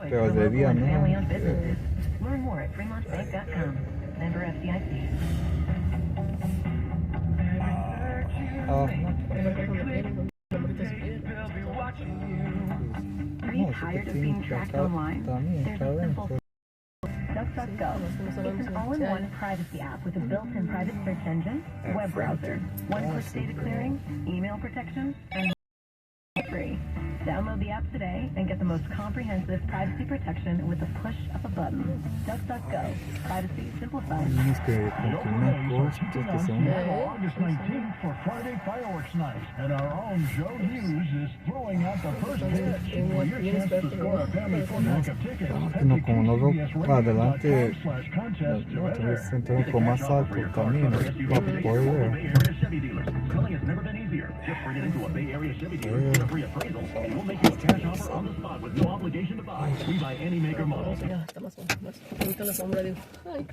Pero de día no. Learn more at fremontbank.com. Member FDIC. Are you tired of being tracked online? There's a simple DuckDuckGo. It's an all-in-one privacy app with a built-in private search engine, web browser, one-click data clearing, email protection, and free. Download the app today and get the most comprehensive privacy protection with the push of a button. DuckDuckGo. Privacy simplified. August 19th for Friday fireworks night, and our own Joe Hughes is throwing out the first pitch. For your chance to score a family four-pack of tickets, No, como no veo adelante, no, tengo como más alto el camino para poder ver. Calling has never been easier. Just bring it into a Bay Area Chevy dealer, get a free appraisal, and we'll make you a cash offer on the spot with no obligation to buy. We buy any maker model. Ya, está más. Me gusta la sombra de... Ay.